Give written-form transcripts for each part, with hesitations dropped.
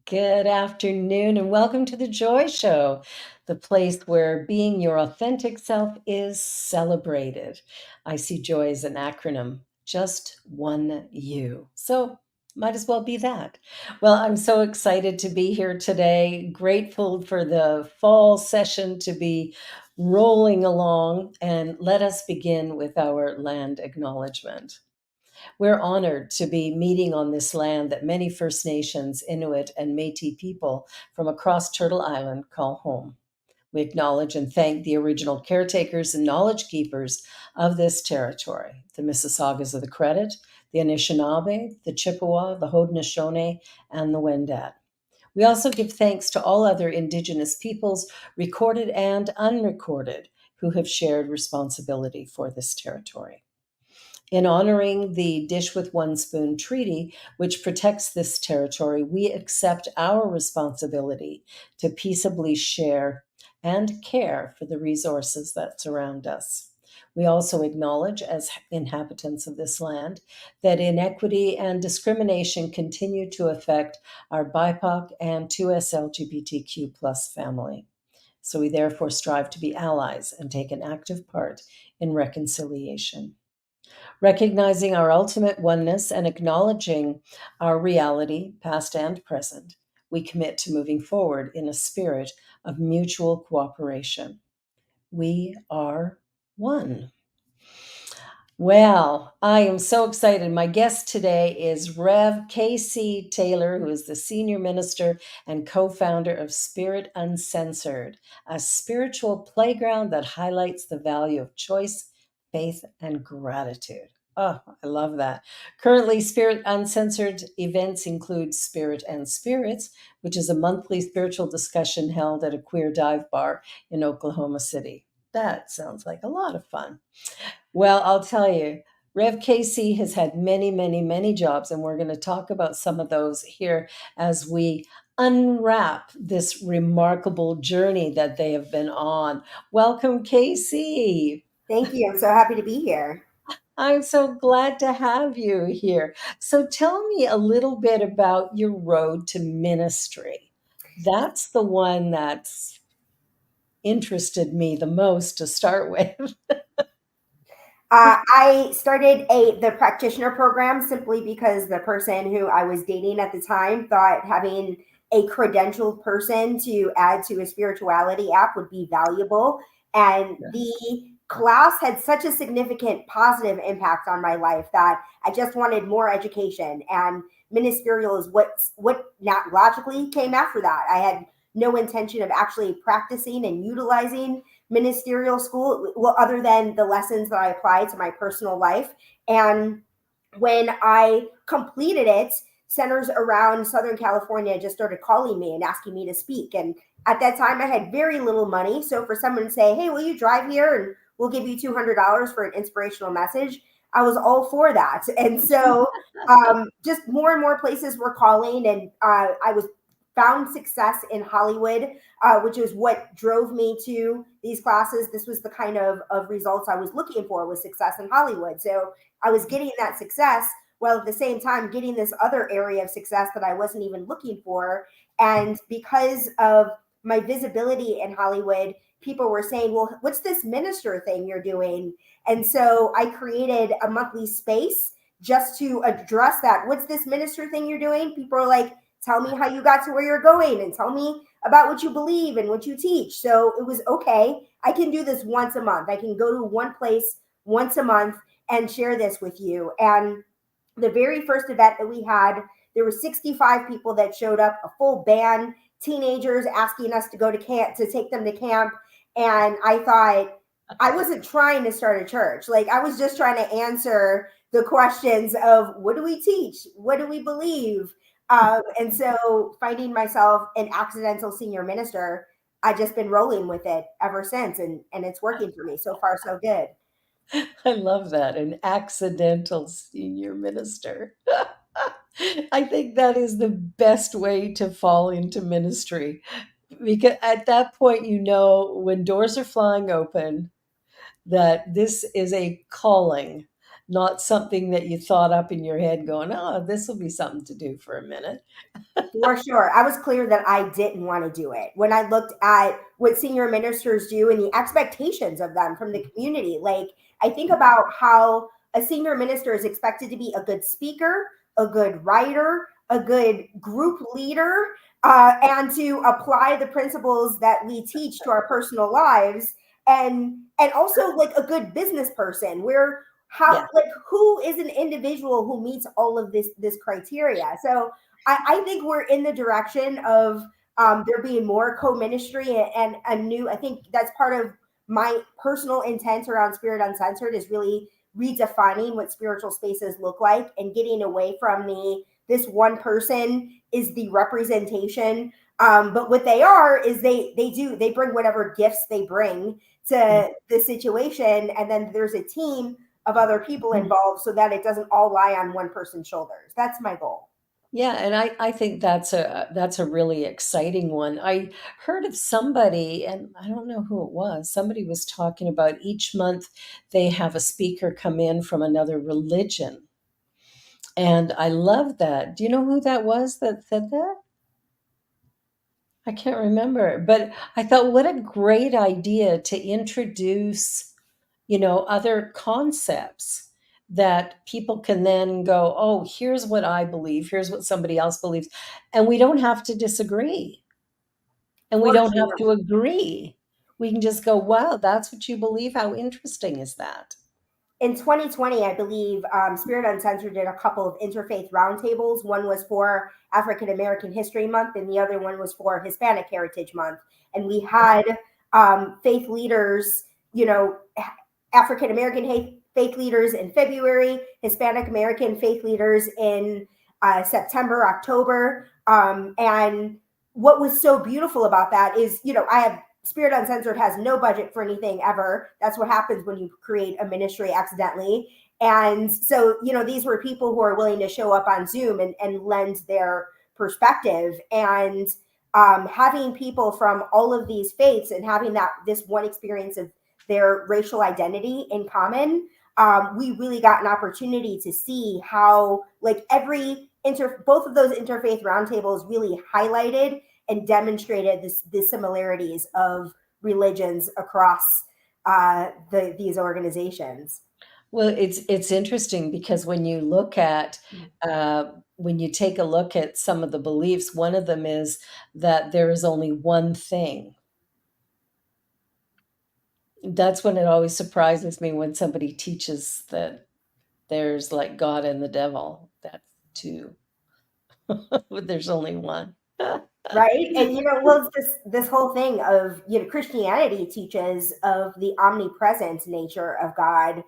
Good afternoon, and welcome to the Joy Show, the place where being your authentic self is celebrated. I see joy as an acronym, just one you. So, might as well be that. Well, I'm so excited to be here today, grateful for the fall session to be rolling along, and let us begin with our land acknowledgement. We're honored to be meeting on this land that many First Nations, Inuit, and Métis people from across Turtle Island call home. We acknowledge and thank the original caretakers and knowledge keepers of this territory, the Mississaugas of the Credit, the Anishinaabe, the Chippewa, the Haudenosaunee, and the Wendat. We also give thanks to all other Indigenous peoples, recorded and unrecorded, who have shared responsibility for this territory. In honoring the Dish with One Spoon Treaty, which protects this territory, we accept our responsibility to peaceably share and care for the resources that surround us. We also acknowledge, as inhabitants of this land, that inequity and discrimination continue to affect our BIPOC and 2S LGBTQ plus family. So we therefore strive to be allies and take an active part in reconciliation. Recognizing our ultimate oneness and acknowledging our reality, past and present, we commit to moving forward in a spirit of mutual cooperation. We are one. Well, I am so excited. My guest today is Rev KC Taylor, who is the senior minister and co founder of Spirit Uncensored, a spiritual playground that highlights the value of choice, faith, and gratitude. Oh, I love that. Currently, Spirit Uncensored events include Spirit and Spirits, which is a monthly spiritual discussion held at a queer dive bar in Oklahoma City. That sounds like a lot of fun. Well, I'll tell you, Rev KC has had many, many, many jobs, and we're going to talk about some of those here as we unwrap this remarkable journey that they have been on. Welcome, KC. Thank you. I'm so happy to be here. I'm so glad to have you here. So tell me a little bit about your road to ministry. That's the one that's interested me the most to start with. I started the practitioner program simply because the person who I was dating at the time thought having a credentialed person to add to a spirituality app would be valuable. And the class had such a significant positive impact on my life that I just wanted more education. And ministerial is what not logically came after that. I had no intention of actually practicing and utilizing ministerial school, well, other than the lessons that I applied to my personal life. And when I completed it, centers around Southern California just started calling me and asking me to speak. And at that time, I had very little money. So for someone to say, "Hey, will you drive here and we'll give you $200 for an inspirational message?" I was all for that. And so just more and more places were calling, and I was found success in Hollywood, which is what drove me to these classes. This was the kind of results I was looking for, was success in Hollywood. So I was getting that success while at the same time getting this other area of success that I wasn't even looking for. And because of my visibility in Hollywood, people were saying, "Well, what's this minister thing you're doing?" And so I created a monthly space just to address that. "What's this minister thing you're doing?" People are like, "Tell me how you got to where you're going and tell me about what you believe and what you teach." So it was, okay, I can do this once a month. I can go to one place once a month and share this with you. And the very first event that we had, there were 65 people that showed up, a full band, teenagers asking us to go to camp, to take them to camp. And I thought, I wasn't trying to start a church. Like, I was just trying to answer the questions of, what do we teach? What do we believe? And so finding myself an accidental senior minister, I just been rolling with it ever since. And it's working for me. So far, so good. I love that, an accidental senior minister. I think that is the best way to fall into ministry because at that point, you know, when doors are flying open, that this is a calling not something that you thought up in your head going, oh, this will be something to do for a minute. For sure. I was clear that I didn't want to do it. When I looked at what senior ministers do and the expectations of them from the community, like I think about how a senior minister is expected to be a good speaker, a good writer, a good group leader, and to apply the principles that we teach to our personal lives, and also like a good business person. Where how Yeah. like who is an individual who meets all of this criteria? So I think we're in the direction of there being more co-ministry and a new. I think that's part of my personal intent around Spirit Uncensored is really redefining what spiritual spaces look like and getting away from the this one person is the representation. But what they are is they bring whatever gifts they bring to the situation, and then there's a team of other people involved so that it doesn't all lie on one person's shoulders. That's my goal. Yeah, and I think that's a really exciting one. I heard of somebody, and I don't know who it was. Somebody was talking about each month they have a speaker come in from another religion. And I love that. Do you know who that was that said that? I can't remember, but I thought what a great idea to introduce, other concepts that people can then go, "Oh, here's what I believe, here's what somebody else believes." And we don't have to disagree, and we For don't have sure. to agree. We can just go, "Wow, that's what you believe? How interesting is that?" In 2020, I believe Spirit Uncensored did a couple of interfaith roundtables. One was for African American History Month, and the other one was for Hispanic Heritage Month. And we had faith leaders, African American faith leaders in February, Hispanic American faith leaders in September, October. And what was so beautiful about that is, I have Spirit Uncensored has no budget for anything ever. That's what happens when you create a ministry accidentally. And so, these were people who are willing to show up on Zoom and lend their perspective. And having people from all of these faiths and having this one experience of their racial identity in common, we really got an opportunity to see how, like, both of those interfaith roundtables really highlighted and demonstrated the similarities of religions across these organizations. Well, it's interesting because when you take a look at some of the beliefs, one of them is that there is only one thing. That's when it always surprises me when somebody teaches that there's like God and the devil. That's two, but there's only one. Right, and well, it's this whole thing of, Christianity teaches of the omnipresent nature of God.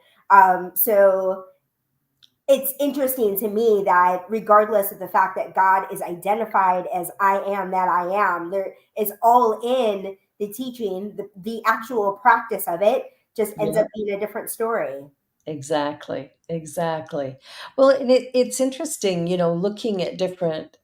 So it's interesting to me that regardless of the fact that God is identified as I am that I am, there is all in the teaching, the actual practice of it just ends Yeah. up being a different story. Exactly, exactly. Well, and it's interesting, looking at different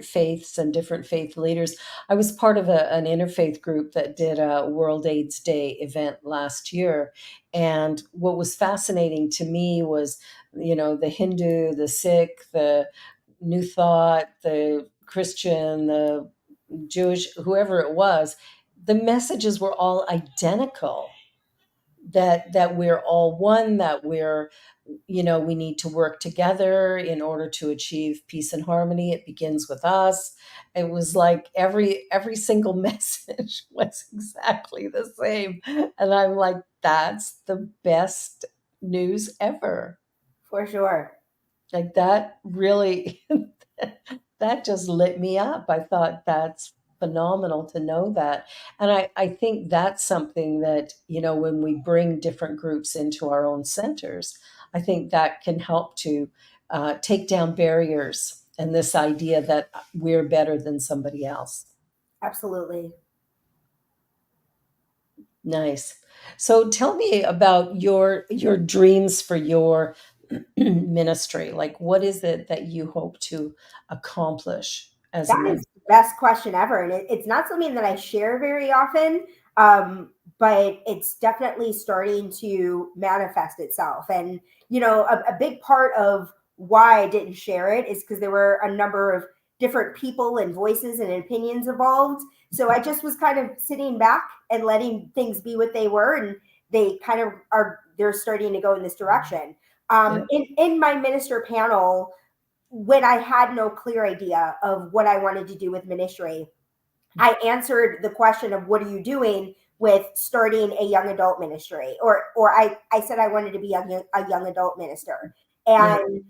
faiths and different faith leaders. I was part of an interfaith group that did a World AIDS Day event last year, and what was fascinating to me was, the Hindu, the Sikh, the New Thought, the Christian, the Jewish, whoever it was, the messages were all identical, that we're all one, that we need to work together in order to achieve peace and harmony. It begins with us. It was like every single message was exactly the same, and I'm like, that's the best news ever. For sure. Like that really that just lit me up. I thought that's phenomenal to know that. And I think that's something that, when we bring different groups into our own centers, I think that can help to take down barriers and this idea that we're better than somebody else. Absolutely. Nice. So tell me about your dreams for your ministry. Like, what is it that you hope to accomplish as a That is minister? the best question ever. And it's not something that I share very often. But it's definitely starting to manifest itself. And, a big part of why I didn't share it is because there were a number of different people and voices and opinions involved. So I just was kind of sitting back and letting things be what they were. And they kind of they're starting to go in this direction. Yeah. In my minister panel, when I had no clear idea of what I wanted to do with ministry, I answered the question of what are you doing with starting a young adult ministry, or I said I wanted to be a young adult minister, Yeah. and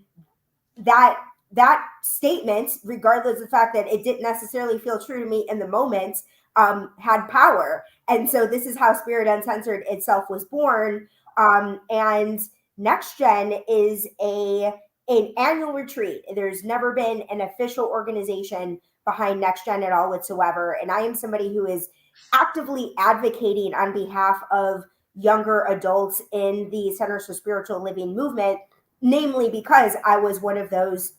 that statement, regardless of the fact that it didn't necessarily feel true to me in the moment, had power. And so this is how Spirit Uncensored itself was born. And Next Gen is an annual retreat. There's never been an official organization behind Next Gen at all whatsoever. And I am somebody who is actively advocating on behalf of younger adults in the Centers for Spiritual Living movement, namely because I was one of those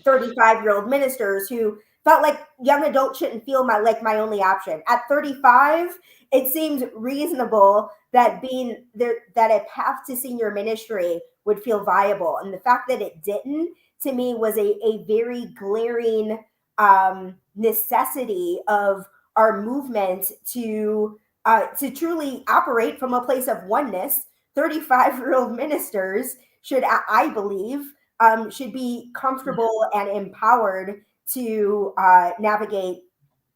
35-year-old ministers who felt like young adults shouldn't feel like my only option. At 35, it seemed reasonable that being there, that a path to senior ministry would feel viable. And the fact that it didn't, to me, was a very glaring necessity of our movement to truly operate from a place of oneness. 35-year-old ministers should, I believe, should be comfortable and empowered to navigate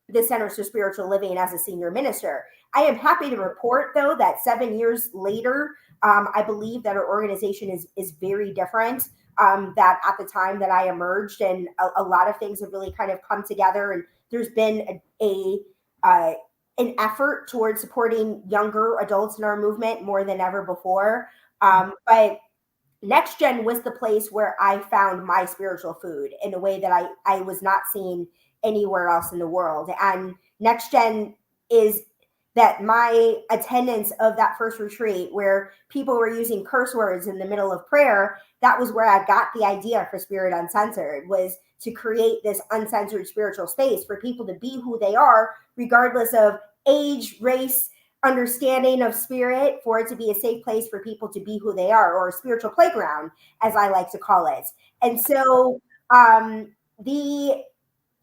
the Centers for Spiritual Living as a senior minister. I am happy to report, though, that 7 years later, I believe that our organization is very different. That at the time that I emerged, and a lot of things have really kind of come together, and there's been uh, an effort towards supporting younger adults in our movement more than ever before. But Next Gen was the place where I found my spiritual food in a way that I was not seeing anywhere else in the world. And Next Gen is that my attendance of that first retreat where people were using curse words in the middle of prayer, that was where I got the idea for Spirit Uncensored, was to create this uncensored spiritual space for people to be who they are, regardless of age, race, understanding of spirit, for it to be a safe place for people to be who they are, or a spiritual playground, as I like to call it. And so the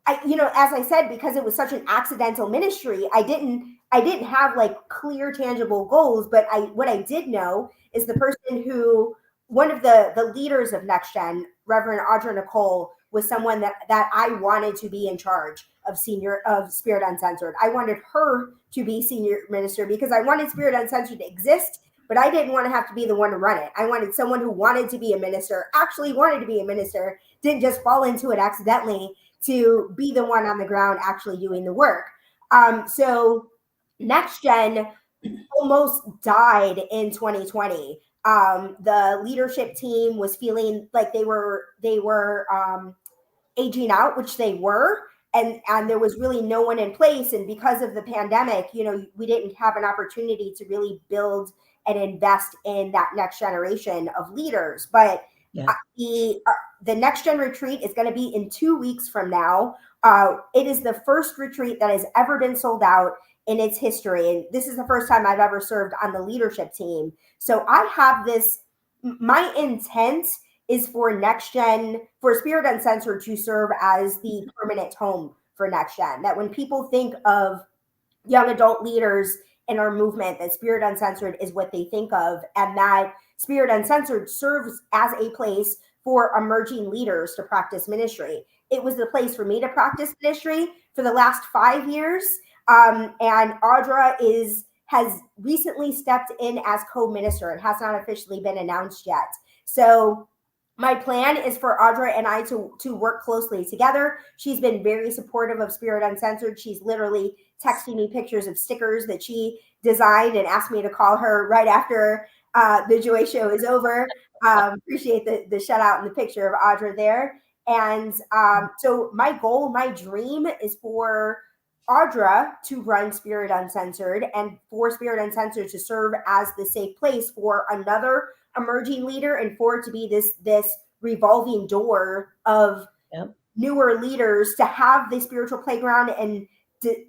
as I said, because it was such an accidental ministry, I didn't have like clear, tangible goals. But what I did know is the person who, one of the leaders of Next Gen, Reverend Audra Nicole, was someone that I wanted to be in charge of Spirit Uncensored. I wanted her to be senior minister because I wanted Spirit Uncensored to exist, but I didn't want to have to be the one to run it. I wanted someone who wanted to be a minister, actually wanted to be a minister, didn't just fall into it accidentally, to be the one on the ground actually doing the work. So Next Gen almost died in 2020. The leadership team was feeling like they were aging out, which they were, and there was really no one in place. And because of the pandemic, we didn't have an opportunity to really build and invest in that next generation of leaders. But Yeah. the Next Gen retreat is going to be in 2 weeks from now. It is the first retreat that has ever been sold out in its history, and this is the first time I've ever served on the leadership team. So I have this. My intent is for Next Gen, for Spirit Uncensored to serve as the permanent home for Next Gen. That when people think of young adult leaders in our movement, that Spirit Uncensored is what they think of, and that Spirit Uncensored serves as a place for emerging leaders to practice ministry. It was the place for me to practice ministry for the last 5 years, and Audra has recently stepped in as co-minister. It has not officially been announced yet. So my plan is for Audra and I to work closely together. She's been very supportive of Spirit Uncensored. She's literally texting me pictures of stickers that she designed and asked me to call her right after the Joy Show is over. Appreciate the shout out and the picture of Audra there. And so my goal, my dream is for Audra to run Spirit Uncensored, and for Spirit Uncensored to serve as the safe place for another emerging leader, and for it to be this revolving door of Yeah. newer leaders to have the spiritual playground and to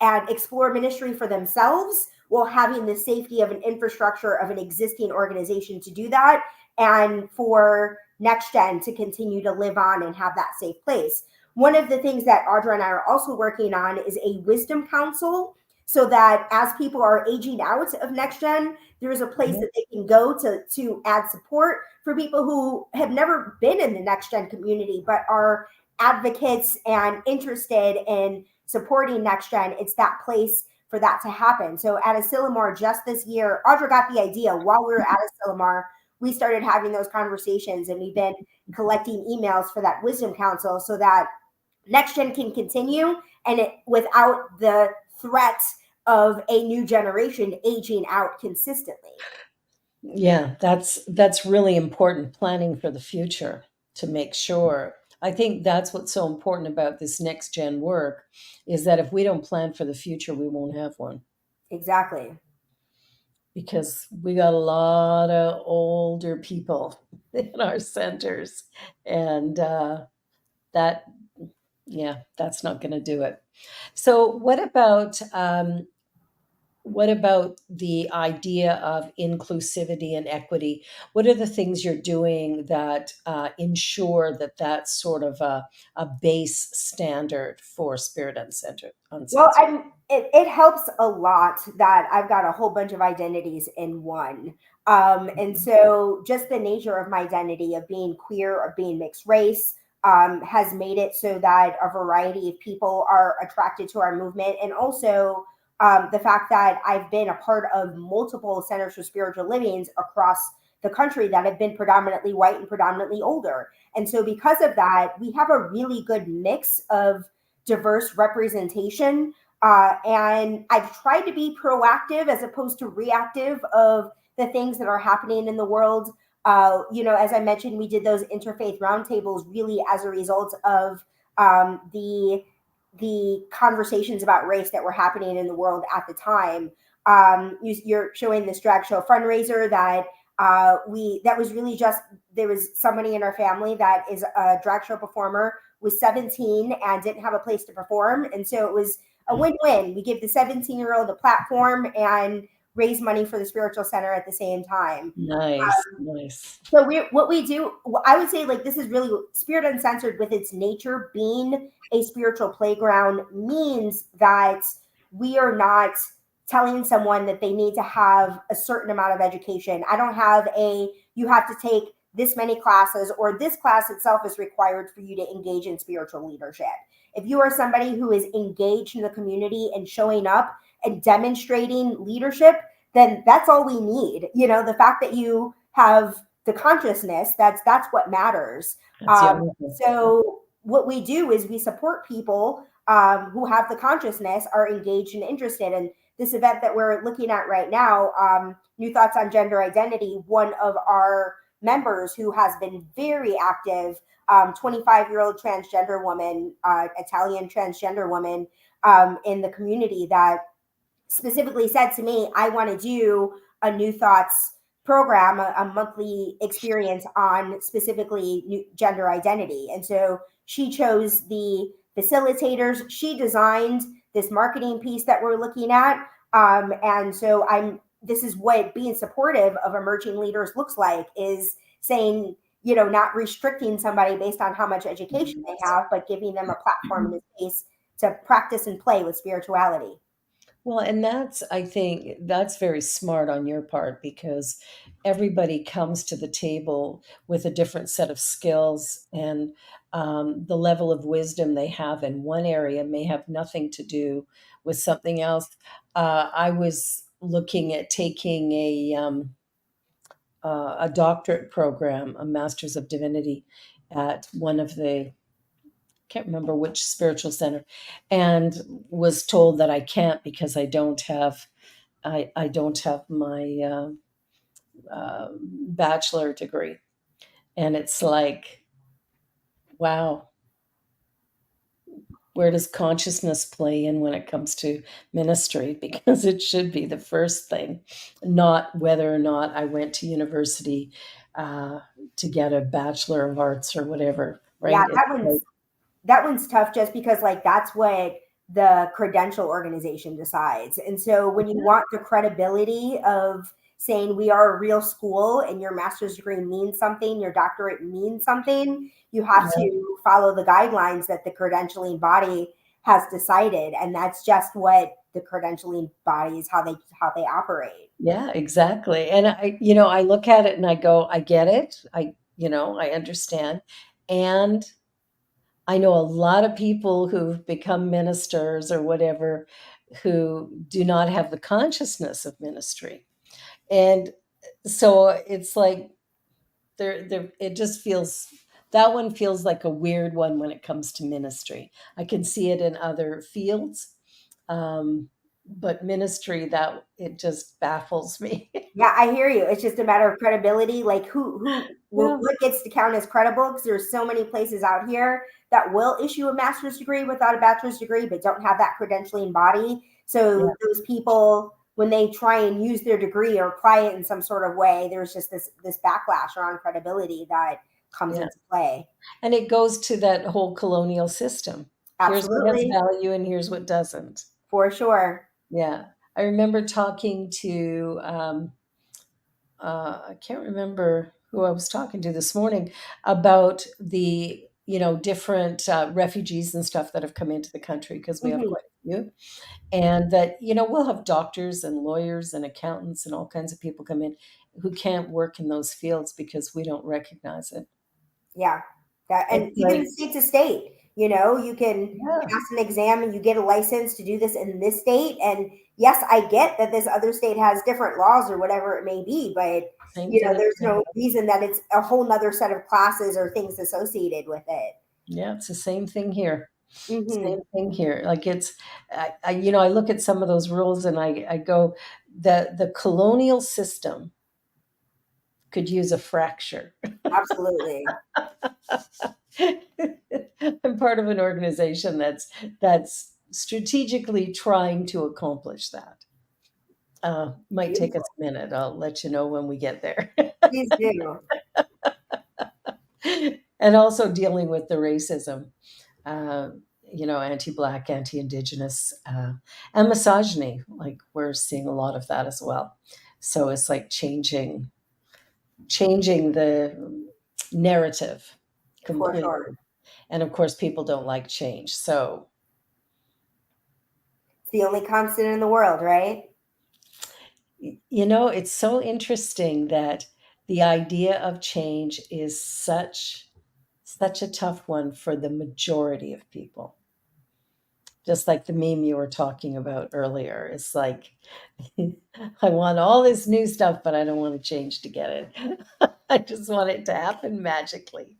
and explore ministry for themselves while having the safety of an infrastructure of an existing organization to do that, and for next gen to continue to live on and have that safe place. One of the things that Audra and I are also working on is a wisdom council, so that as people are aging out of next gen, there is a place that they can go to add support for people who have never been in the next gen community but are advocates and interested in supporting next gen. It's that place for that to happen. So at Asilomar just this year, Audra got the idea while we were at Asilomar. We started having those conversations, and we've been collecting emails for that wisdom council so that next gen can continue, and it without the threat of a new generation aging out consistently. Yeah, that's really important, planning for the future to make sure. I think that's what's so important about this next gen work is that if we don't plan for the future, we won't have one, Exactly. because we got a lot of older people in our centers, and that, yeah, that's not going to do it. So what about the idea of inclusivity and equity? What are the things you're doing that ensure that that's sort of a base standard for Spirit Uncensored? Well, Uncensored. it helps a lot that I've got a whole bunch of identities in one. And so just the nature of my identity of being queer, of being mixed race, has made it so that a variety of people are attracted to our movement. And also the fact that I've been a part of multiple centers for spiritual livings across the country that have been predominantly white and predominantly older. And so because of that, we have a really good mix of diverse representation. And I've tried to be proactive as opposed to reactive of the things that are happening in the world. As I mentioned, we did those interfaith roundtables really as a result of the conversations about race that were happening in the world at the time. You're showing this drag show fundraiser that that was really just, there was somebody in our family that is a drag show performer, was 17 and didn't have a place to perform, and so it was a win-win. We give the 17-year-old a platform and raise money for the spiritual center at the same time. Nice, nice. So what we do, I would say, like, this is really Spirit Uncensored with its nature being a spiritual playground, means that we are not telling someone that they need to have a certain amount of education. I don't have you have to take this many classes, or this class itself is required for you to engage in spiritual leadership. If you are somebody who is engaged in the community and showing up and demonstrating leadership, then that's all we need. The fact that you have the consciousness, that's what matters. That's the only thing. So what we do is we support people who have the consciousness, are engaged and interested. And this event that we're looking at right now, New Thoughts on Gender Identity, one of our members who has been very active, 25-year-old transgender woman, Italian transgender woman in the community, that specifically said to me, I want to do a New Thoughts program, a monthly experience on specifically gender identity. And so she chose the facilitators. She designed this marketing piece that we're looking at. And so this is what being supportive of emerging leaders looks like, is saying, not restricting somebody based on how much education they have, but giving them a platform and a space to practice and play with spirituality. Well, and I think that's very smart on your part, because everybody comes to the table with a different set of skills, and the level of wisdom they have in one area may have nothing to do with something else. I was looking at taking a doctorate program, a Master's of Divinity, at one of the, can't remember which spiritual center, and was told that I can't because I don't have my bachelor degree. And it's like, wow, where does consciousness play in when it comes to ministry? Because it should be the first thing, not whether or not I went to university to get a Bachelor of Arts or whatever, Yeah, right? It's like, that one's tough, just because, like, that's what the credential organization decides. And so when you want the credibility of saying we are a real school and your master's degree means something, your doctorate means something, you have Yeah. to follow the guidelines that the credentialing body has decided. And that's just what the credentialing bodies, how they operate. Yeah, exactly. And I look at it and I go, I get it. I understand. And I know a lot of people who've become ministers or whatever who do not have the consciousness of ministry. And so it's like it just feels, that one feels like a weird one when it comes to ministry. I can see it in other fields. But ministry, that it just baffles me. Yeah, I hear you. It's just a matter of credibility. Like Yeah, what gets to count as credible? Because there's so many places out here that will issue a master's degree without a bachelor's degree, but don't have that credentialing body. yeah, So those people, when they try and use their degree or apply it in some sort of way, there's just this backlash around credibility that comes yeah. into play. And it goes to that whole colonial system. Here's what has Absolutely, value and here's what doesn't. for sure. Yeah. I remember talking to, I can't remember who I was talking to this morning about the, different refugees and stuff that have come into the country because we have Hmm. quite a few. And that, we'll have doctors and lawyers and accountants and all kinds of people come in who can't work in those fields because we don't recognize it. Yeah. That, and It's even like, state to state, you can yeah, pass an exam and you get a license to do this in this state. And yes, I get that this other state has different laws or whatever it may be, but same thing in there's no Canada. reason that it's a whole nother set of classes or things associated with it. Yeah, it's the same thing here. Hmm. Same thing here. Like I look at some of those rules and I go, the colonial system could use a fracture. Absolutely. I'm part of an organization that's strategically trying to accomplish that. Might take us Beautiful. a minute. I'll let you know when we get there. Please do. And also dealing with the racism, uh, anti-Black, anti-Indigenous, and misogyny. Like we're seeing a lot of that as well. So it's like changing the narrative For sure. completely. And of course, people don't like change. So, It's the only constant in the world, right? it's so interesting that the idea of change is such a tough one for the majority of people. Just like the meme you were talking about earlier. It's like, I want all this new stuff, but I don't want to change to get it. I just want it to happen magically.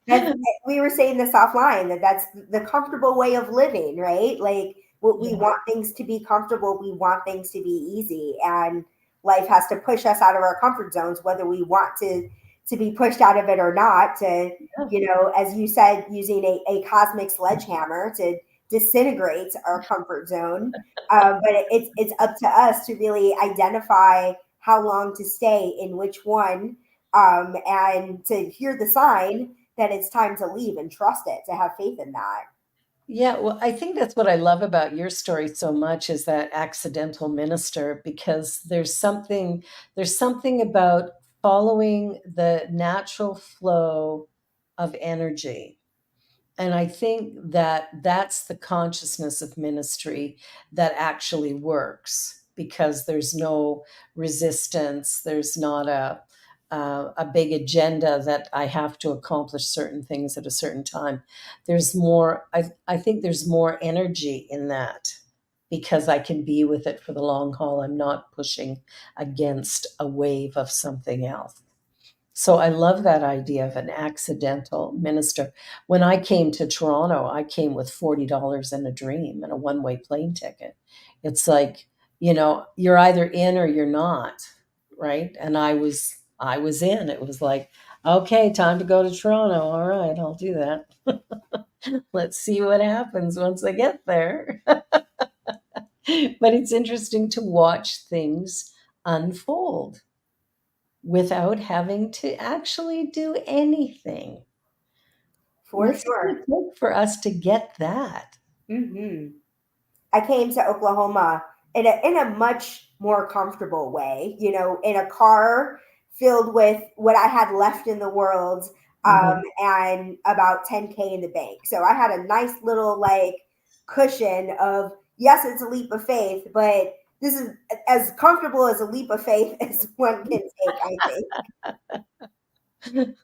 That's, we were saying this offline, that's the comfortable way of living, right? Like what we Yeah, want things to be comfortable, we want things to be easy, and life has to push us out of our comfort zones, whether we want to be pushed out of it or not. To yeah, as you said, using a cosmic sledgehammer to disintegrate our comfort zone. But it's up to us to really identify how long to stay in which one, and to hear the sign that it's time to leave and trust it, to have faith in that. yeah. Well, I think that's what I love about your story so much is that accidental minister, because there's something about following the natural flow of energy. And I think that that's the consciousness of ministry that actually works because there's no resistance. There's not a big agenda that I have to accomplish certain things at a certain time. There's more, I think there's more energy in that because I can be with it for the long haul. I'm not pushing against a wave of something else. So I love that idea of an accidental minister. When I came to Toronto, I came with $40 and a dream and a one-way plane ticket. It's like, you're either in or you're not, right? And I was in. It was like, okay, time to go to Toronto. All right, I'll do that. Let's see what happens once I get there. But it's interesting to watch things unfold without having to actually do anything. For What's it sure. gonna take for us to get that? Hmm. I came to Oklahoma in a much more comfortable way, in a car filled with what I had left in the world, Hmm. and about 10K in the bank. So I had a nice little like cushion of, yes, it's a leap of faith, but this is as comfortable as a leap of faith as one can take, I think.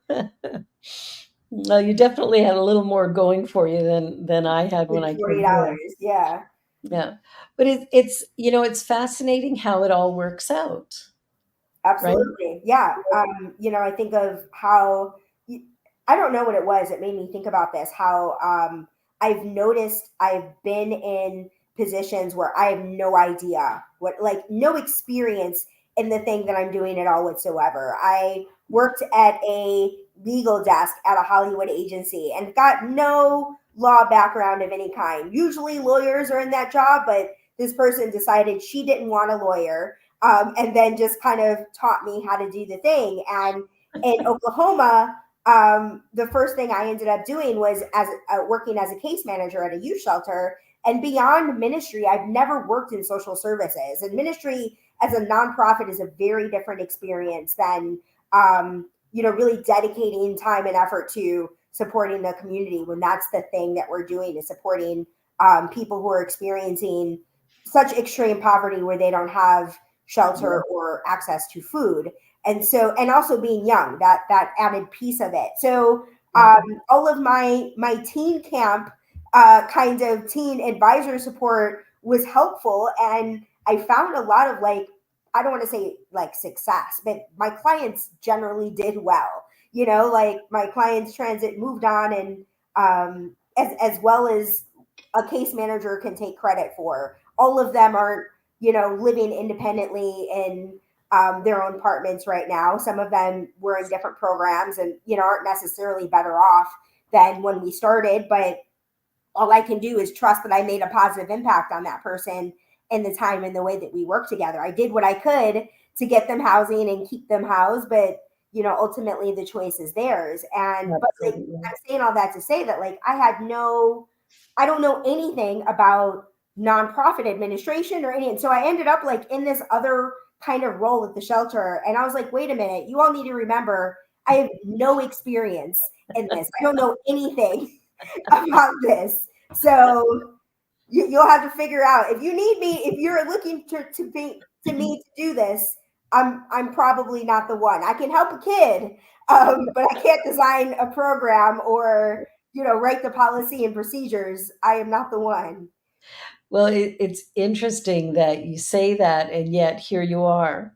Well, you definitely had a little more going for you than I had when With I came here. $40. Yeah. Yeah, but it's it's fascinating how it all works out, right? Absolutely. Yeah. I think of how I don't know what it was. It made me think about this, how I've noticed I've been in positions where I have no idea what, like, no experience in the thing that I'm doing at all whatsoever. I worked at a legal desk at a Hollywood agency and got no law background of any kind. Usually lawyers are in that job, but this person decided she didn't want a lawyer, and then just kind of taught me how to do the thing. And in Oklahoma, the first thing I ended up doing was as working as a case manager at a youth shelter. And beyond ministry, I've never worked in social services. And ministry as a nonprofit is a very different experience than really dedicating time and effort to supporting the community, when that's the thing that we're doing, is supporting people who are experiencing such extreme poverty where they don't have Yeah, shelter or access to food. And so, and also being young, that added piece of it. So yeah. all of my teen camp kind of teen advisor support was helpful, and I found a lot of, like, I don't want to say like success, but my clients generally did well. Like my clients transit moved on, and as well as a case manager can take credit for. All of them aren't, living independently in their own apartments right now. Some of them were in different programs and, aren't necessarily better off than when we started. But all I can do is trust that I made a positive impact on that person in the time and the way that we work together. I did what I could to get them housing and keep them housed, but ultimately the choice is theirs. And but like, Absolutely. I'm saying all that to say that, like, I don't know anything about nonprofit administration or any. And so I ended up like in this other kind of role at the shelter. And I was like, wait a minute, you all need to remember I have no experience in this. I don't know anything about this. So you'll have to figure out, if you need me, if you're looking to me to do this. I'm probably not the one. I can help a kid, but I can't design a program or write the policy and procedures. I am not the one. Well, it's interesting that you say that, and yet here you are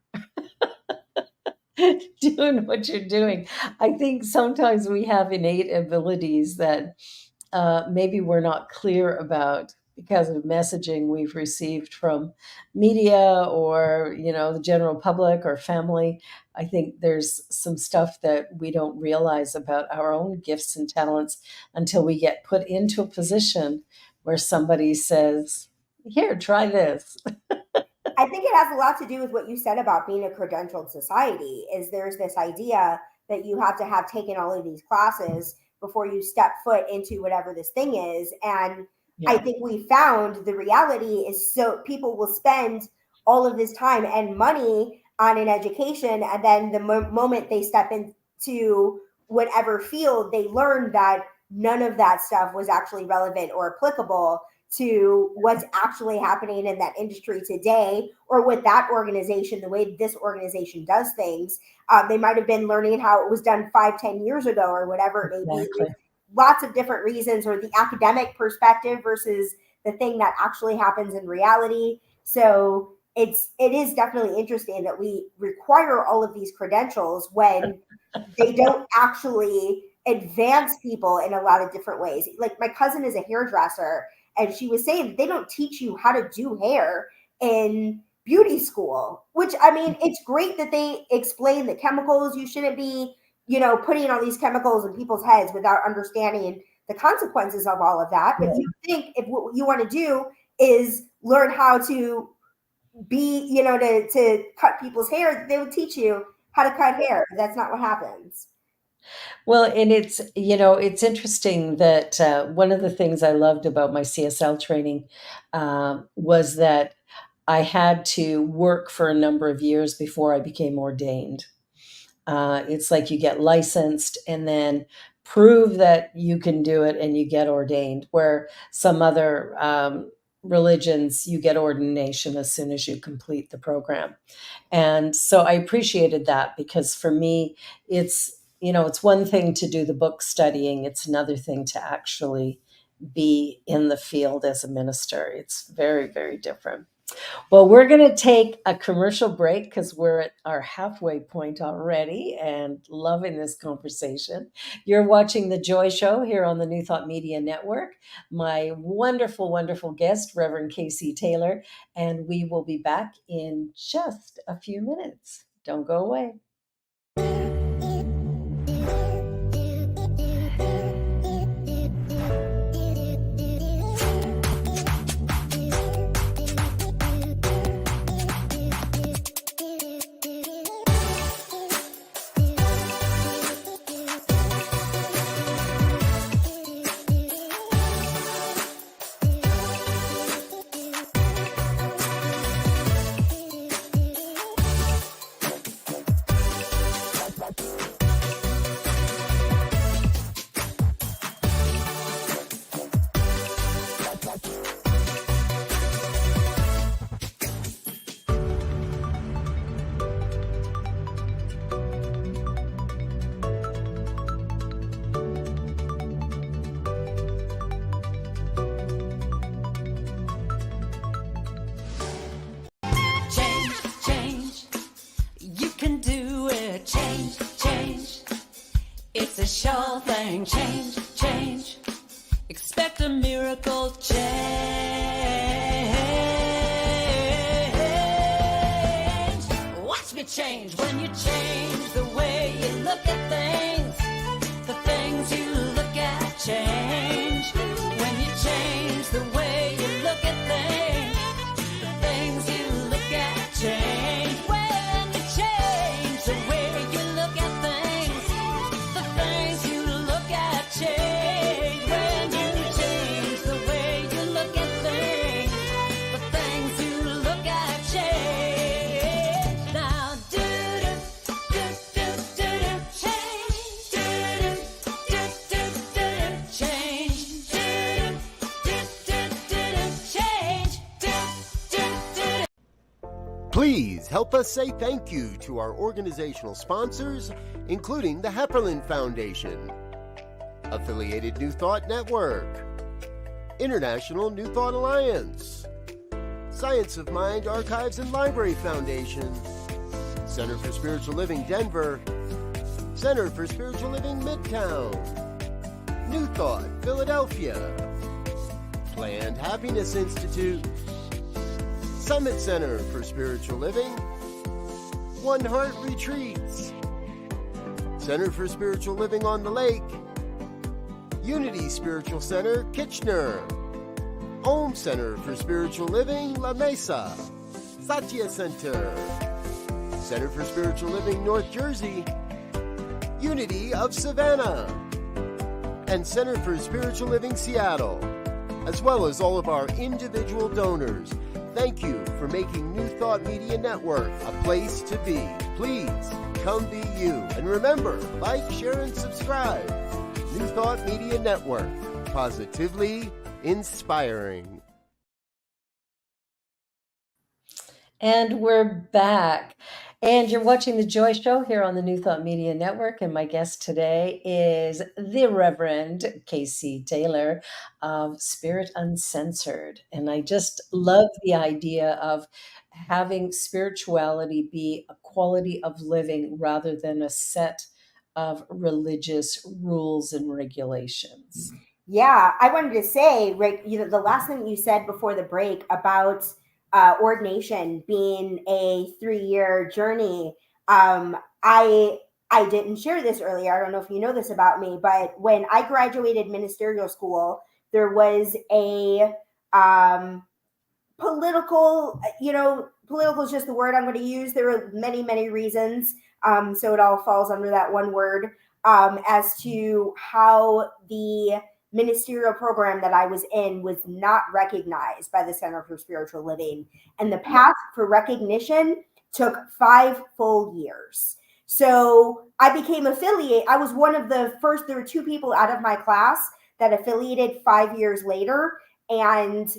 doing what you're doing. I think sometimes we have innate abilities that maybe we're not clear about because of messaging we've received from media or the general public or family. I think there's some stuff that we don't realize about our own gifts and talents until we get put into a position where somebody says, here, try this. I think it has a lot to do with what you said about being a credentialed society. Is there's this idea that you have to have taken all of these classes before you step foot into whatever this thing is. And I Yeah, think we found the reality is, so people will spend all of this time and money on an education, and then the moment they step into whatever field, they learn that none of that stuff was actually relevant or applicable to what's actually happening in that industry today, or with that organization, the way this organization does things. They might have been learning how it was done 5, 10 years ago, or whatever it may be. exactly. There's lots of different reasons, or the academic perspective versus the thing that actually happens in reality. So it is definitely interesting that we require all of these credentials when they don't actually advance people in a lot of different ways. Like, my cousin is a hairdresser, and she was saying that they don't teach you how to do hair in beauty school, which, I mean, it's great that they explain the chemicals. You shouldn't be, putting all these chemicals in people's heads without understanding the consequences of all of that. But you think, if what you want to do is learn how to be, to cut people's hair, they would teach you how to cut hair. That's not what happens. Well, and it's interesting that one of the things I loved about my CSL training was that I had to work for a number of years before I became ordained. It's like you get licensed and then prove that you can do it and you get ordained, where some other religions, you get ordination as soon as you complete the program. And so I appreciated that because for me, it's one thing to do the book studying, it's another thing to actually be in the field as a minister. It's very, very different. Well, we're going to take a commercial break because we're at our halfway point already and loving this conversation. You're watching The Joy Show here on the New Thought Media Network. My wonderful, wonderful guest, Reverend KC Taylor, and we will be back in just a few minutes. Don't go away. It's a sure thing. Change, change. Expect a miracle change. Watch me change when you change the way you look at things. The things you look at change. When you change the way you look at things. The things you look at change. When you change the way you look at things. The things you look at change. When you change the way you look at things. The things you look at change. Now do change. Change. Please help us say thank you to our organizational sponsors, including the Hepperlin Foundation, Affiliated New Thought Network, International New Thought Alliance, Science of Mind Archives and Library Foundation, Center for Spiritual Living Denver, Center for Spiritual Living Midtown, New Thought Philadelphia, Planned Happiness Institute, Summit Center for Spiritual Living, One Heart Retreats, Center for Spiritual Living on the Lake, Unity Spiritual Center, Kitchener, Om Center for Spiritual Living, La Mesa, Satya Center, Center for Spiritual Living, North Jersey, Unity of Savannah, and Center for Spiritual Living, Seattle, as well as all of our individual donors. Thank you for making New Thought Media Network a place to be. Please come be you. And remember, like, share, and subscribe. New Thought Media Network, positively inspiring. And we're back. And you're watching The Joy Show here on the New Thought Media Network. And my guest today is the Reverend KC Taylor of Spirit Uncensored. And I just love the idea of having spirituality be a quality of living rather than a set of religious rules and regulations. Yeah, I wanted to say, right, the last thing you said before the break about ordination being a 3-year journey. I didn't share this earlier. I don't know if you know this about me, but when I graduated ministerial school, there was a political, political is just the word I'm going to use. There were many, many reasons. So it all falls under that one word. as to how the ministerial program that I was in was not recognized by the Center for Spiritual Living. And the path for recognition took 5 full years. So I became affiliate. I was one of the first, there were 2 people out of my class that affiliated 5 years later. And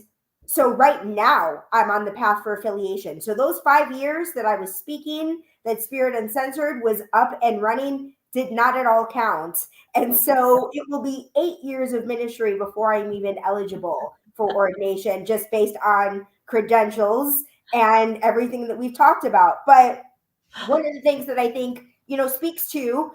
so right now I'm on the path for affiliation. So those 5 years that I was speaking, that Spirit Uncensored was up and running, did not at all count. And so it will be 8 years of ministry before I'm even eligible for ordination, just based on credentials and everything that we've talked about. But one of the things that I think, speaks to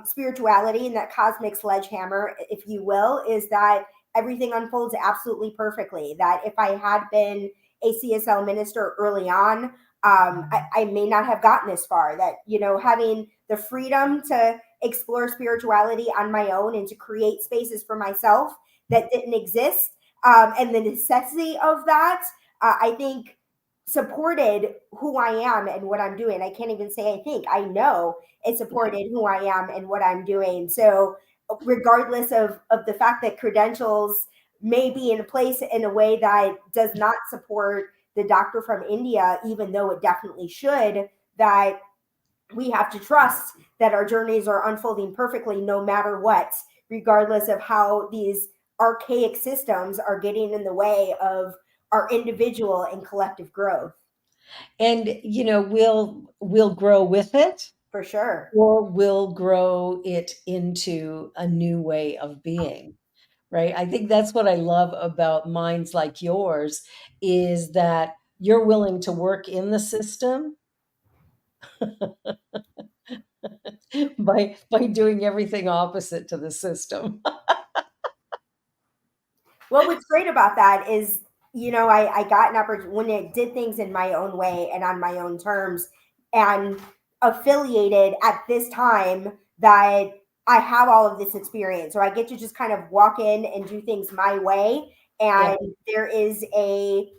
spirituality and that cosmic sledgehammer, if you will, is that everything unfolds absolutely perfectly. That if I had been a CSL minister early on, I may not have gotten this far. That, having the freedom to explore spirituality on my own and to create spaces for myself that didn't exist, and the necessity of that, I think supported who I am and what I'm doing. I can't even say I think, I know it supported who I am and what I'm doing. So regardless of the fact that credentials may be in place in a way that does not support the doctor from India, even though it definitely should, that we have to trust that our journeys are unfolding perfectly no matter what, regardless of how these archaic systems are getting in the way of our individual and collective growth. And we'll grow with it, For sure. or we'll grow it into a new way of being, right? I think that's what I love about minds like yours, is that you're willing to work in the system by doing everything opposite to the system. Well, what's great about that is, I got an opportunity when I did things in my own way and on my own terms, and affiliated at this time that I have all of this experience. So I get to just kind of walk in and do things my way. Yeah. And there is a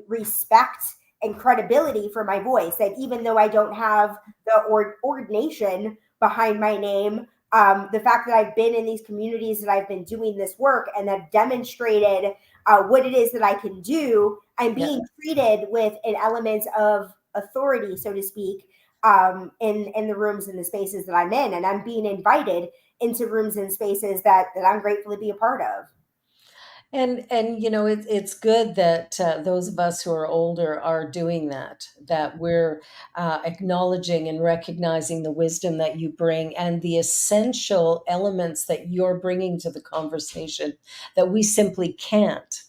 respect and credibility for my voice that even though I don't have the ordination behind my name, the fact that I've been in these communities, that I've been doing this work and have demonstrated what it is that I can do, I'm being treated with an element of authority, so to speak, in the rooms and the spaces that I'm in. And I'm being invited into rooms and spaces that I'm grateful to be a part of. And it's good that those of us who are older are doing that. That we're acknowledging and recognizing the wisdom that you bring and the essential elements that you're bringing to the conversation that we simply can't,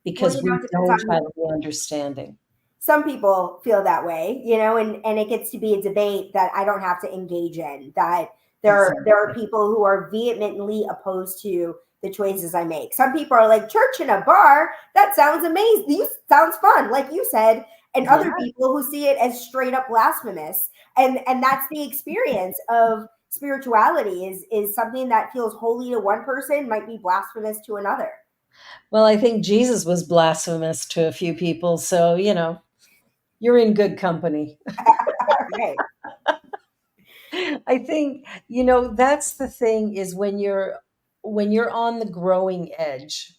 because Well, we it depends don't on have the understanding. some people feel that way, and it gets to be a debate that I don't have to engage in. That there are people who are vehemently opposed to the choices I make. Some people are like, church in a bar, that sounds amazing. Sounds fun, like you said. And other people who see it as straight up blasphemous. And that's the experience of spirituality, is something that feels holy to one person might be blasphemous to another. Well, I think Jesus was blasphemous to a few people, so you're in good company. Right. I think, that's the thing, is when you're on the growing edge,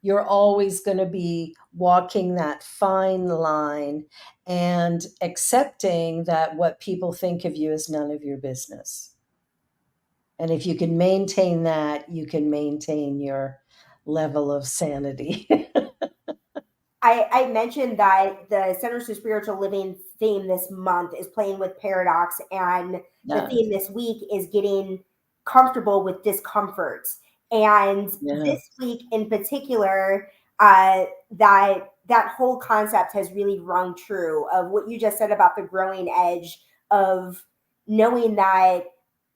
you're always going to be walking that fine line and accepting that what people think of you is none of your business. And if you can maintain that, you can maintain your level of sanity. I mentioned that the Centers for Spiritual Living theme this month is playing with paradox, and the theme this week is getting comfortable with discomfort. And this week in particular, that whole concept has really rung true of what you just said about the growing edge of knowing that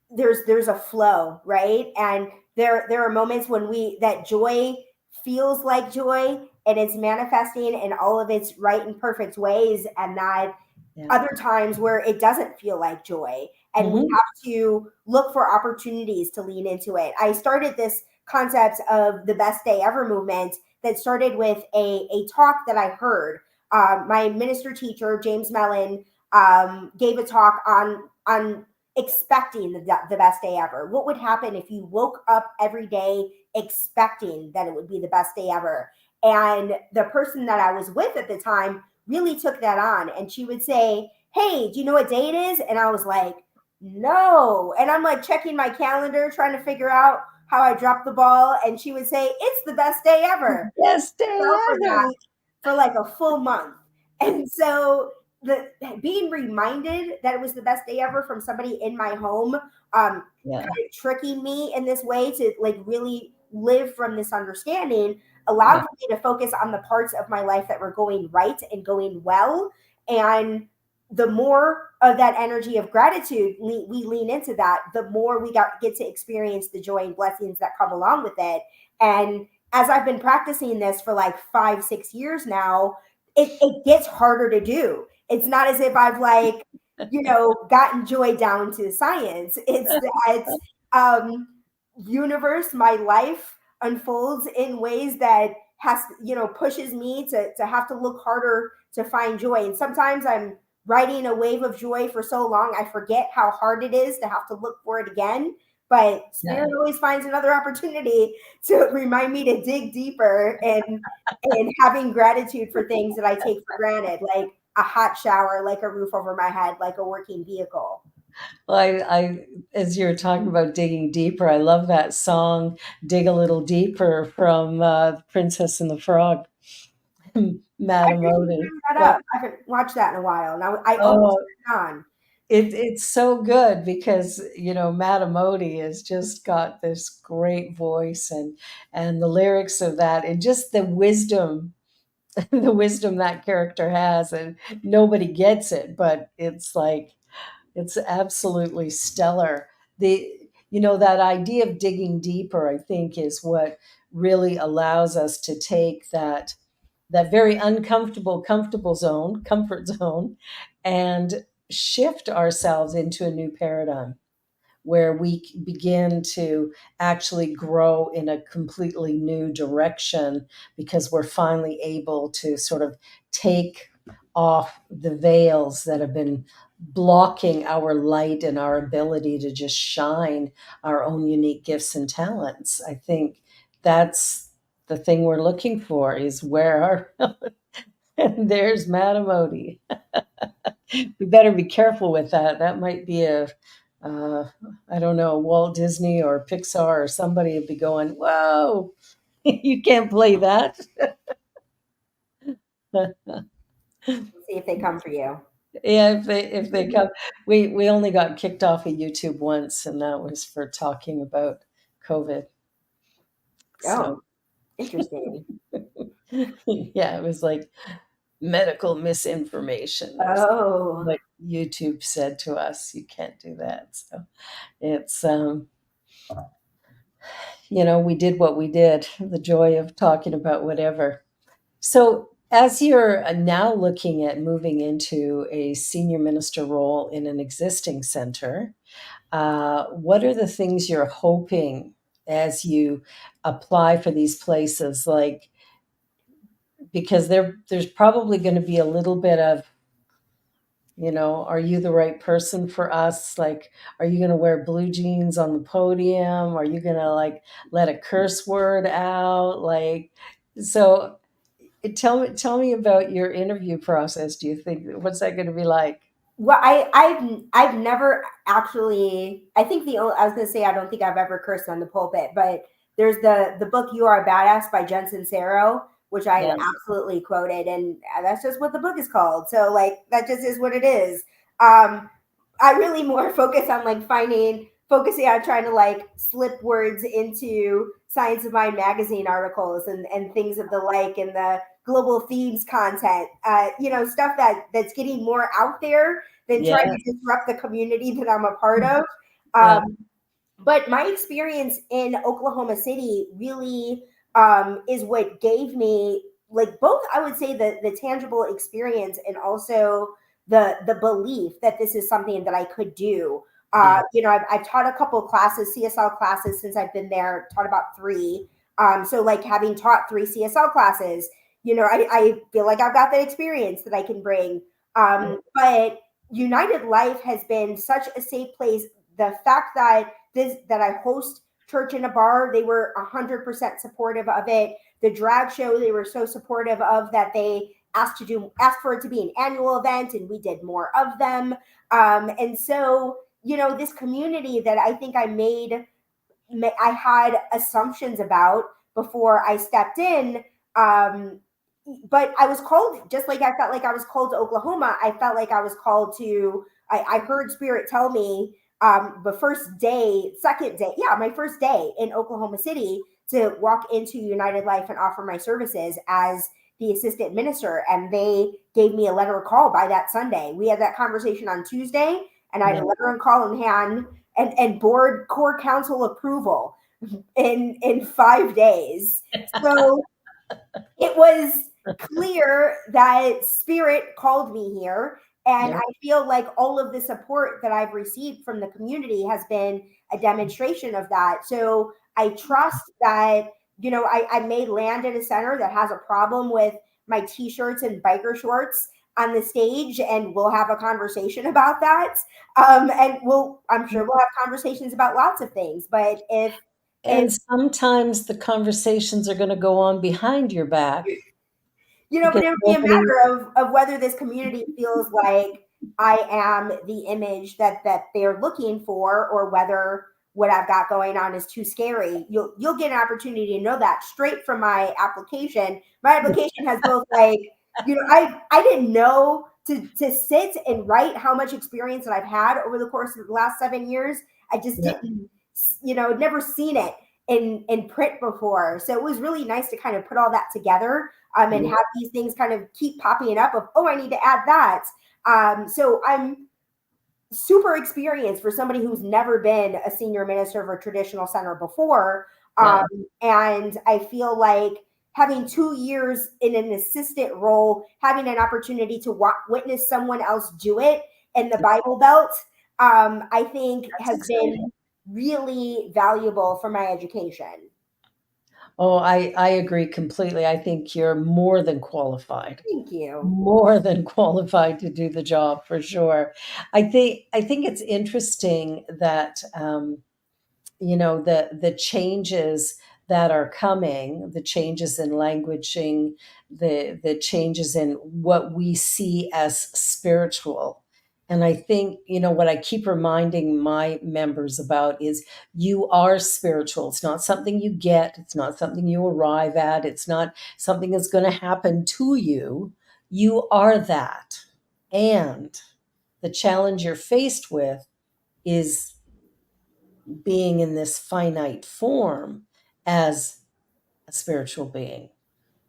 there's a flow, right? And there are moments when that joy feels like joy and it's manifesting in all of its right and perfect ways, and that other times where it doesn't feel like joy, and we have to look for opportunities to lean into it. I started this concept of the best day ever movement that started with a talk that I heard. My minister teacher, James Mellon, gave a talk on expecting the best day ever? What would happen if you woke up every day expecting that it would be the best day ever? And the person that I was with at the time really took that on. And she would say, "Hey, do you know what day it is?" And I was like, "No." And I'm like checking my calendar, trying to figure out how I dropped the ball. And she would say, "It's the best day ever." Best day Fell for ever. that for like a full month. And so the being reminded that it was the best day ever from somebody in my home, kind Yeah. of tricking me in this way to like really live from this understanding, allowed Yeah. me to focus on the parts of my life that were going right and going well. And the more of that energy of gratitude we lean into that, the more we get to experience the joy and blessings that come along with it. And as I've been practicing this for like 5-6 years now, it gets harder to do. It's not as if I've like, gotten joy down to science. It's that universe, my life unfolds in ways that pushes me to have to look harder to find joy. And sometimes I'm riding a wave of joy for so long, I forget how hard it is to have to look for it again. But Yeah. Spirit always finds another opportunity to remind me to dig deeper and having gratitude for things that I take for granted, like a hot shower, like a roof over my head, like a working vehicle. Well, as you were talking about digging deeper, I love that song, Dig a Little Deeper from Princess and the Frog, I Madam didn't Odie. bring that But, up. I haven't watched that in a while. Now I almost oh, turned it on. it's so good because, Madam Odie has just got this great voice and the lyrics of that and just the wisdom, the wisdom that character has, and nobody gets it, but it's like, it's absolutely stellar. That idea of digging deeper, I think, is what really allows us to take that very uncomfortable comfort zone, and shift ourselves into a new paradigm where we begin to actually grow in a completely new direction because we're finally able to sort of take off the veils that have been blocking our light and our ability to just shine our own unique gifts and talents. I think that's the thing we're looking for is where our and there's Madam Odie. We better be careful with that. That might be uh, I don't know, Walt Disney or Pixar or somebody would be going, "Whoa, you can't play that." See if they come for you. Yeah, if they come, we only got kicked off of YouTube once, and that was for talking about COVID. Oh, So interesting. yeah, it was like medical misinformation or Oh, what YouTube said to us. You can't do that. So it's we did what we did, the joy of talking about whatever. So, as you're now looking at moving into a senior minister role in an existing center, what are the things you're hoping as you apply for these places? Like, because there's probably going to be a little bit of, are you the right person for us? Like, are you going to wear blue jeans on the podium? Are you going to like let a curse word out? Like, so tell me about your interview process. Do you think what's that going to be like? well, I've never actually. I think I was going to say I don't think I've ever cursed on the pulpit, but there's the book "You Are a Badass" by Jen Sincero, which I Yes. absolutely quoted, and that's just what the book is called. So like that just is what it is. Um, I really more focus on like focusing on trying to like slip words into Science of Mind magazine articles and things of the like, and the global themes content, stuff that's getting more out there than trying Yes. to disrupt the community that I'm a part of. Yeah. But my experience in Oklahoma City really is what gave me like both, I would say, the tangible experience and also the belief that this is something that I could do. Yeah. I've taught a couple of classes, CSL classes, since I've been there, taught about three. So like having taught three CSL classes, I feel like I've got that experience that I can bring. But United Life has been such a safe place. The fact that I host church in a bar, they were 100% supportive of it. The drag show, they were so supportive of that they asked for it to be an annual event, and we did more of them. And so, this community that I think I had assumptions about before I stepped in. But I was called, just like I felt like I was called to Oklahoma. I felt like I was called to, I heard Spirit tell me the my first day in Oklahoma City to walk into United Life and offer my services as the assistant minister. And they gave me a letter of call by that Sunday. We had that conversation on Tuesday, and I had a letter of call in hand and board core council approval in 5 days. So it was clear that Spirit called me here. And I feel like all of the support that I've received from the community has been a demonstration of that. So I trust that, I may land at a center that has a problem with my t-shirts and biker shorts on the stage, and we'll have a conversation about that. And I'm sure we'll have conversations about lots of things. But And sometimes the conversations are going to go on behind your back. But it would be a matter of whether this community feels like I am the image that they're looking for, or whether what I've got going on is too scary. You'll get an opportunity to know that straight from my application. My application has both I didn't know to sit and write how much experience that I've had over the course of the last 7 years. I just didn't, never seen it in print before. So it was really nice to kind of put all that together and have these things kind of keep popping up of, I need to add that. So I'm super experienced for somebody who's never been a senior minister of a traditional center before. And I feel like having 2 years in an assistant role, having an opportunity to witness someone else do it in the Bible Belt, I think has been really valuable for my education. Oh, I agree completely. I think you're more than qualified. Thank you. More than qualified to do the job, for sure. I think it's interesting that the changes that are coming, the changes in languaging, the changes in what we see as spiritual. And I think, what I keep reminding my members about is you are spiritual. It's not something you get. It's not something you arrive at. It's not something that's going to happen to you. You are that. And the challenge you're faced with is being in this finite form as a spiritual being.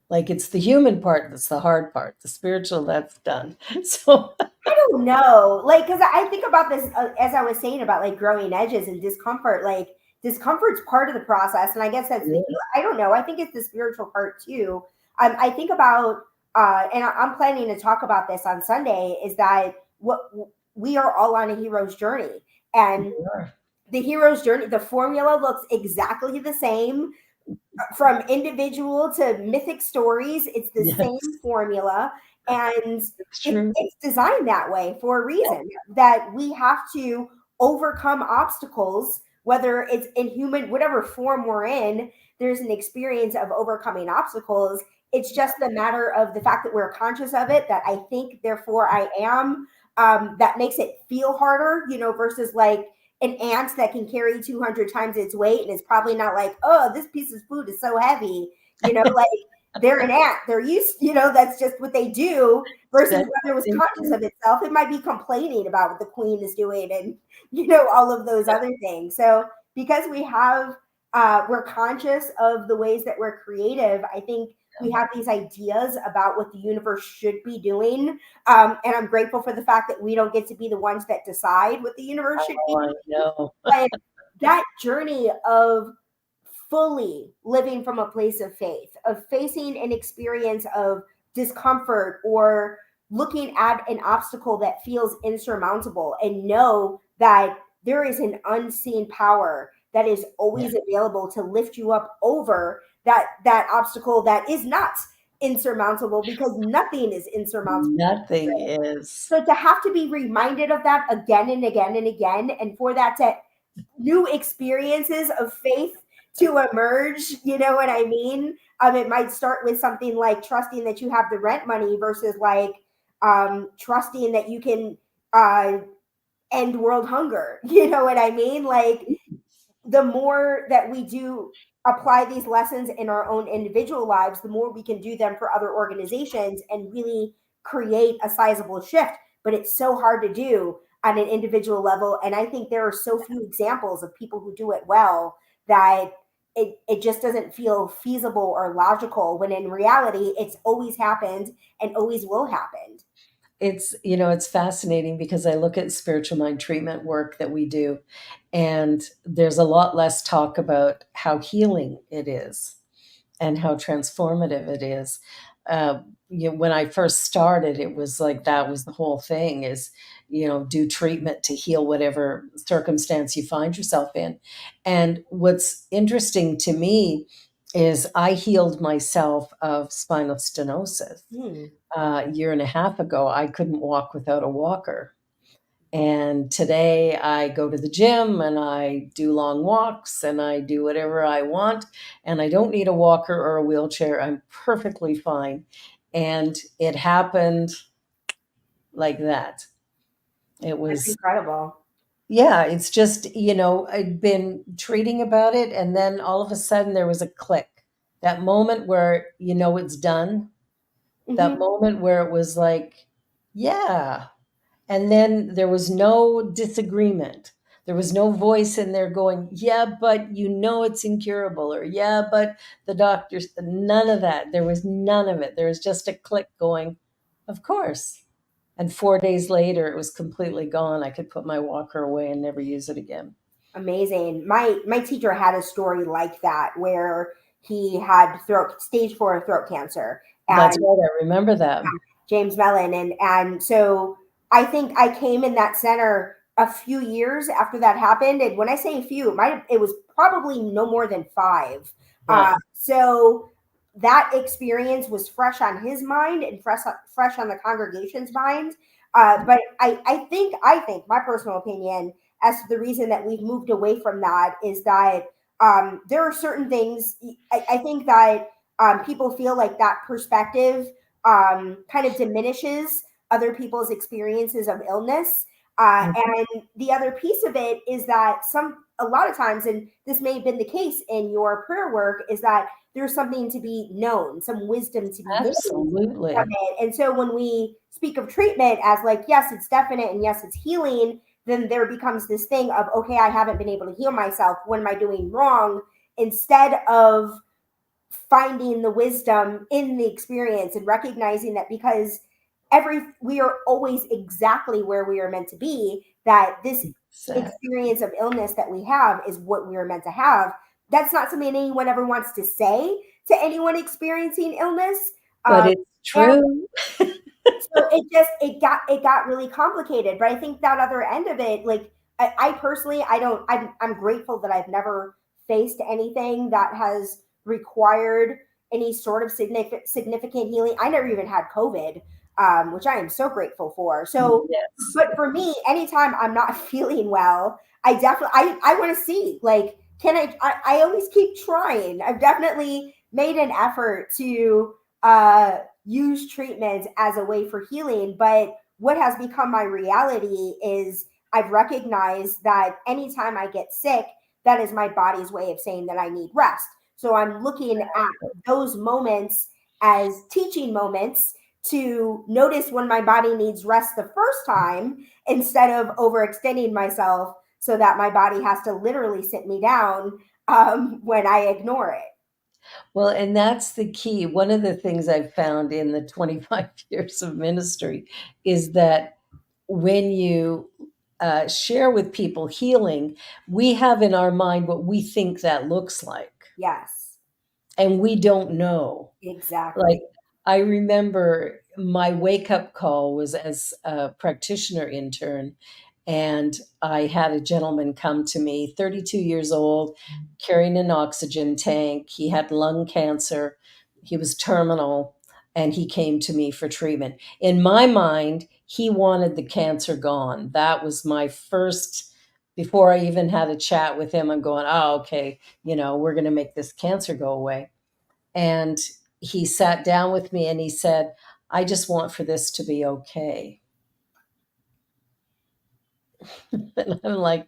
Like, it's the human part that's the hard part. The spiritual, that's done. So I don't know, because I think about this as I was saying about growing edges and discomfort. Discomfort's part of the process, and I guess that's I don't know. I think it's the spiritual part too. I think about, and I'm planning to talk about this on Sunday. Is that what we are all on a hero's journey, and the hero's journey, the formula looks exactly the same from individual to mythic stories. It's the same formula, and it's designed that way for a reason. That we have to overcome obstacles, whether it's in human, whatever form we're in. There's an experience of overcoming obstacles. It's just a matter of the fact that we're conscious of it, that I think, therefore I am. That makes it feel harder, versus an ant that can carry 200 times its weight, and it's probably not this piece of food is so heavy. They're an ant. They're used, that's just what they do. Versus whether it was conscious of itself, it might be complaining about what the queen is doing and, all of those other things. So because we're conscious of the ways that we're creative, I think we have these ideas about what the universe should be doing. And I'm grateful for the fact that we don't get to be the ones that decide what the universe should be doing. But that journey of fully living from a place of faith, of facing an experience of discomfort or looking at an obstacle that feels insurmountable, and know that there is an unseen power that is always available to lift you up over that obstacle that is not insurmountable, because nothing is insurmountable. Nothing is. So to have to be reminded of that again and again and again, and for that to new experiences of faith to emerge, you know what I mean? It might start with something like trusting that you have the rent money versus like trusting that you can end world hunger. You know what I mean? Like, the more that we do apply these lessons in our own individual lives, the more we can do them for other organizations and really create a sizable shift. But it's so hard to do on an individual level. And I think there are so few examples of people who do it well that it just doesn't feel feasible or logical, when in reality, it's always happened and always will happen. It's fascinating because I look at spiritual mind treatment work that we do, and there's a lot less talk about how healing it is and how transformative it is. When I first started, it was like that was the whole thing is, do treatment to heal whatever circumstance you find yourself in. And what's interesting to me is I healed myself of spinal stenosis. A year and a half ago, I couldn't walk without a walker. And today I go to the gym and I do long walks and I do whatever I want. And I don't need a walker or a wheelchair. I'm perfectly fine. And it happened like that. It That's was, incredible. yeah, it's just, I'd been treating about it. And then all of a sudden there was a click. That moment where, it's done. That moment where it was like, yeah. And then there was no disagreement. There was no voice in there going, yeah, but it's incurable, or yeah, but the doctors, none of that. There was none of it. There was just a click going, of course. And 4 days later, it was completely gone. I could put my walker away and never use it again. Amazing. My teacher had a story like that where he had stage 4 throat cancer. That's And right. I remember that. James Mellon. And so I think I came in that center a few years after that happened. And when I say a few, it was probably no more than 5. Yeah. So that experience was fresh on his mind and fresh on the congregation's mind. But I think my personal opinion as to the reason that we've moved away from that is that there are certain things. I think that people feel like that perspective kind of diminishes other people's experiences of illness. And the other piece of it is that a lot of times, and this may have been the case in your prayer work, is that there's something to be known, some wisdom to be gained Absolutely. from it. And so when we speak of treatment as like, yes, it's definite and yes, it's healing, then there becomes this thing of, okay, I haven't been able to heal myself. What am I doing wrong? Instead of finding the wisdom in the experience and recognizing that because we are always exactly where we are meant to be, that this experience of illness that we have is what we are meant to have. That's not something anyone ever wants to say to anyone experiencing illness. But it's true. So it got really complicated. But I think that other end of it, like I personally, I'm grateful that I've never faced anything that has required any sort of significant healing. I never even had COVID, which I am so grateful for. So, Yes. but for me, anytime I'm not feeling well, I want to see, like, I always keep trying. I've definitely made an effort to use treatment as a way for healing. But what has become my reality is I've recognized that anytime I get sick, that is my body's way of saying that I need rest. So I'm looking at those moments as teaching moments to notice when my body needs rest the first time, instead of overextending myself so that my body has to literally sit me down when I ignore it. Well, and that's the key. One of the things I've found in the 25 years of ministry is that when you share with people healing, we have in our mind what we think that looks like. Yes. And we don't know. Exactly. Like, I remember my wake up call was as a practitioner intern. And I had a gentleman come to me, 32 years old, carrying an oxygen tank. He had lung cancer. He was terminal. and he came to me for treatment. In my mind, he wanted the cancer gone. That was my first, before I even had a chat with him, I'm going, oh, okay, we're going to make this cancer go away. And he sat down with me and he said, I just want for this to be okay. And I'm like,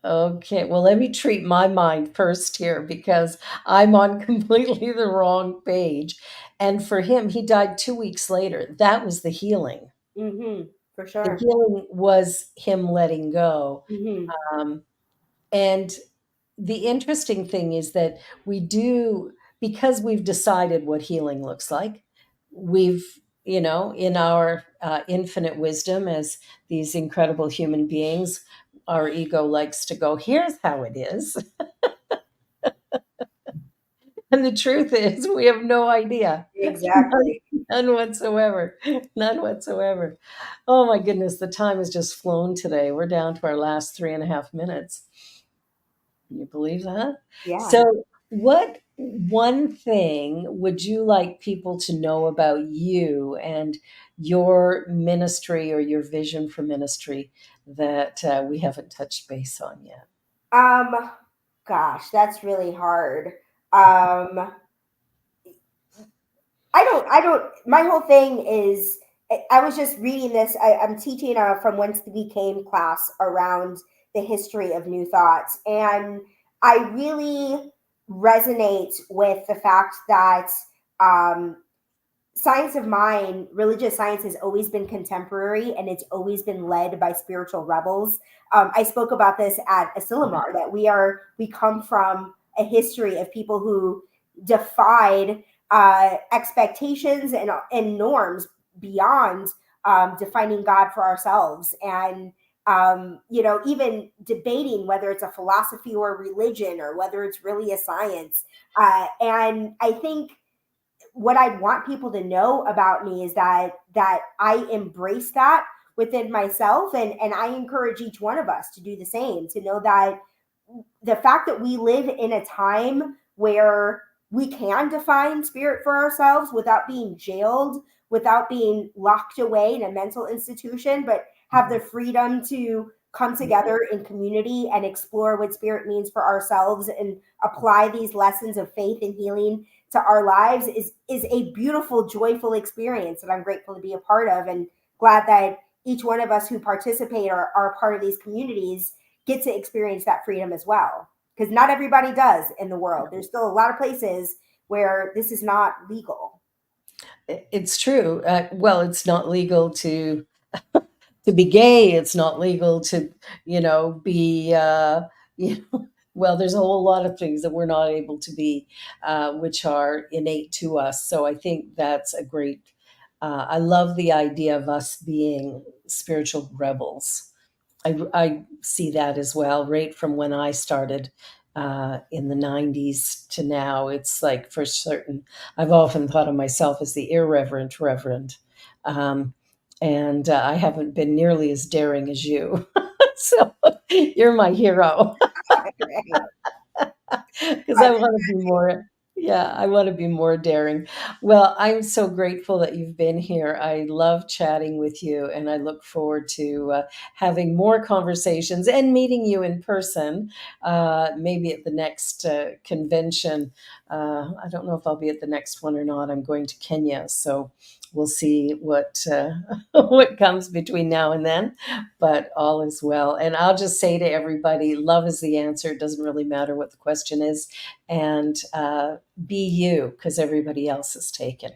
okay, well, let me treat my mind first here because I'm on completely the wrong page. And for him, he died 2 weeks later. That was the healing. For The sure. healing was him letting go. Um, and the interesting thing is that we do, because we've decided what healing looks like, we've, in our infinite wisdom as these incredible human beings, our ego likes to go, here's how it is. And the truth is, we have no idea. Exactly. None whatsoever. None whatsoever. Oh my goodness, the time has just flown today. We're down to our last 3.5 minutes. Can you believe that? Yeah. So, what one thing would you like people to know about you and your ministry or your vision for ministry that we haven't touched base on yet? Um, Gosh, that's really hard. Um, my whole thing is, I was just reading this. I'm teaching a From Whence We Came class around the history of New Thoughts. And I really resonate with the fact that um, science of mind, religious science has always been contemporary and it's always been led by spiritual rebels. I spoke about this at Asilomar, that we come from a history of people who defied expectations and norms beyond defining God for ourselves. And even debating whether it's a philosophy or a religion or whether it's really a science. And I think what I'd want people to know about me is that I embrace that within myself, and I encourage each one of us to do the same, to know that the fact that we live in a time where we can define spirit for ourselves without being jailed, without being locked away in a mental institution, but have the freedom to come together in community and explore what spirit means for ourselves and apply these lessons of faith and healing to our lives is a beautiful, joyful experience that I'm grateful to be a part of, and glad that each one of us who participate or are part of these communities get to experience that freedom as well. Because not everybody does in the world. There's still a lot of places where this is not legal. It's true. Well, it's not legal to be gay. It's not legal to, be, well, there's a whole lot of things that we're not able to be, which are innate to us. So I think that's a great, I love the idea of us being spiritual rebels. I see that as well, right from when I started in the 90s to now. It's like, for certain, I've often thought of myself as the irreverent reverend. Um, and I haven't been nearly as daring as you. So you're my hero. Because I want to be more, yeah, I want to be more daring. Well, I'm so grateful that you've been here. I love chatting with you, and I look forward to having more conversations and meeting you in person, maybe at the next convention. I don't know if I'll be at the next one or not. I'm going to Kenya, so we'll see what what comes between now and then, but all is well. And I'll just say to everybody, love is the answer. It doesn't really matter what the question is. And be you, because everybody else is taken.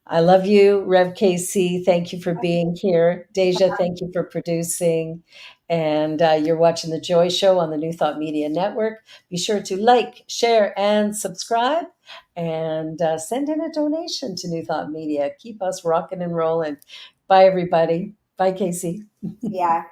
I love you, Rev KC. Thank you for being here. Deja, thank you for producing. And you're watching The Joy Show on the New Thought Media Network. Be sure to like, share, and subscribe. And send in a donation to New Thought Media. Keep us rocking and rolling. Bye, everybody. Bye, Casey. Yeah.